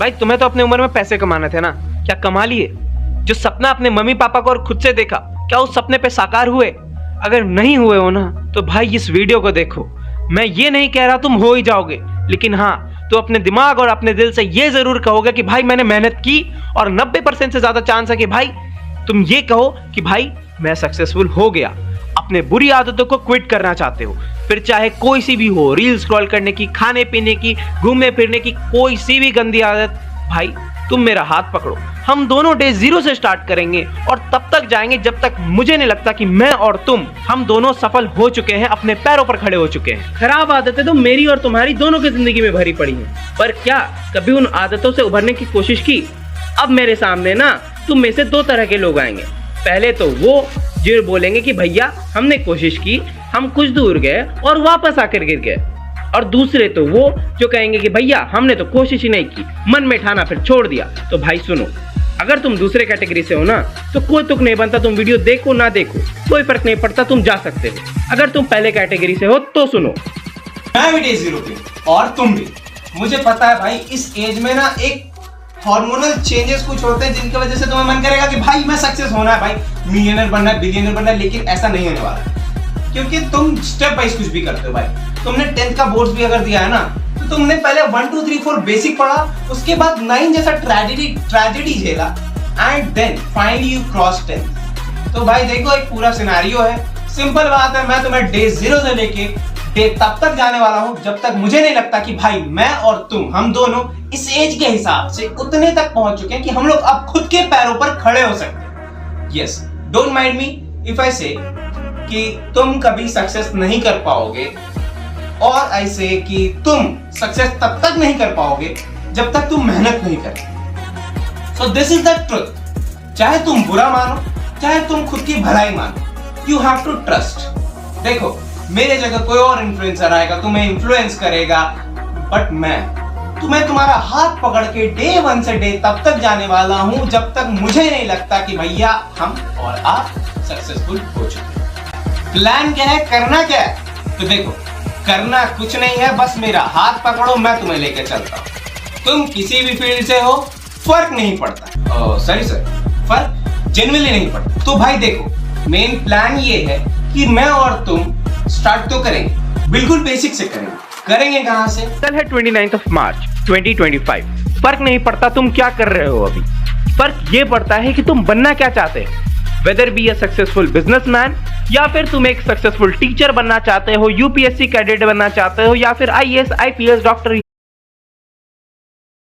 भाई तुम्हें तो अपने उम्र में पैसे कमाने थे ना, क्या कमा लिए? जो सपना अपने मम्मी पापा को और खुद से देखा, क्या उस सपने पे साकार हुए? अगर नहीं हुए हो ना तो भाई इस वीडियो को देखो। मैं ये नहीं कह रहा तुम हो ही जाओगे, लेकिन हाँ तो अपने दिमाग और अपने दिल से ये जरूर कहोगे कि भाई मैंने मेहनत की, और 90% से ज्यादा चांस है कि भाई तुम ये कहो कि भाई मैं सक्सेसफुल हो गया। अपने बुरी आदतों को क्विट करना चाहते हो, फिर चाहे कोई सी भी हो, रील स्क्रॉल करने की, खाने पीने की, घूमने फिरने की, कोई सी भी गंदी आदत, भाई तुम मेरा हाथ पकड़ो, हम दोनों डे जीरो से स्टार्ट करेंगे और तब तक जाएंगे जब तक मुझे नहीं लगता कि मैं और तुम, हम दोनों सफल हो चुके हैं, अपने पैरों पर खड़े हो चुके हैं। खराब आदतें तो मेरी और तुम्हारी दोनों की जिंदगी में भरी पड़ी हैं, पर क्या कभी उन आदतों से उभरने की कोशिश की? अब मेरे सामने ना तुम में से दो तरह के लोग आएंगे। पहले तो वो जो बोलेंगे कि भैया हमने कोशिश की, हम कुछ दूर गए और वापस आकर गिर गए, और दूसरे तो वो जो कहेंगे कि भैया हमने तो कोशिश ही नहीं की, मन में ठाना फिर छोड़ दिया। तो भाई सुनो, अगर तुम दूसरे कैटेगरी से हो ना तो कोई तुक नहीं बनता, तुम वीडियो देखो ना देखो कोई फर्क नहीं पड़ता, तुम जा सकते हो। अगर तुम पहले कैटेगरी से हो तो सुनो, मैं भी डे जीरो पे और तुम भी। मुझे पता है भाई इस एज में ना एक हार्मोनल चेंजेस कुछ होते हैं जिनकी वजह से तुम्हें मन करेगा कि भाई मैं सक्सेस होना है, भाई मिलियनर बनना है, बिलियनर बनना है, लेकिन ऐसा नहीं होने वाला, क्योंकि तुम स्टेप वाइज कुछ भी करते हो भाई। तुमने 10th का बोर्ड्स भी अगर दिया है ना तो तुमने पहले 1 2 3 4 बेसिक पढ़ा, उसके बाद 9 जैसा ट्रेजेडी झेला, and then finally you cross 10th। तो भाई देखो एक पूरा सिनेरियो है, सिंपल बात है, मैं तुम्हें डे जीरो से लेके डे तब तक जाने वाला हूं जब तक मुझे नहीं लगता कि भाई मैं और तुम, हम दोनों इस एज के हिसाब से उतने तक पहुंच चुके हैं कि हम लोग अब खुद के पैरों पर खड़े हो सकते हैं। Yes, don't mind me if I से कि तुम कभी सक्सेस नहीं कर पाओगे, और ऐसे कि तुम सक्सेस तब तक नहीं कर पाओगे जब तक तुम मेहनत नहीं करोगे। So this is the truth. चाहे तुम बुरा मानो, चाहे तुम खुद की भलाई मानो, यू हैव टू ट्रस्ट। देखो मेरे जगह कोई और इन्फ्लुएंसर आएगा, तुम्हें इन्फ्लुएंस करेगा, बट मैं तुम्हें तुम्हारा हाथ पकड़ के डे 1 से डे तब तक जाने वाला हूं जब तक मुझे नहीं लगता कि भैया हम और आप सक्सेसफुल हो चुके। प्लान क्या है, करना क्या है? तो देखो करना कुछ नहीं है, बस मेरा हाथ पकड़ो, मैं तुम्हें लेके चलता हूं। तुम किसी भी फील्ड से हो, फर्क नहीं पड़ता। सॉरी सर, फर्क जेन्युइनली नहीं पड़ता। तो भाई देखो मेन प्लान ये है कि मैं और तुम स्टार्ट तो करेंगे, बिल्कुल बेसिक से करेंगे कहां से? कल है 29 मार्च 2025। फर्क नहीं पड़ता तुम क्या कर रहे हो अभी, फर्क ये पड़ता है कि तुम बनना क्या चाहते हो। Whether be a successful businessman, या फिर तुम एक सक्सेसफुल टीचर बनना चाहते हो, यूपीएससी कैडेट बनना चाहते हो, या फिर आईएएस, आईपीएस, डॉक्टर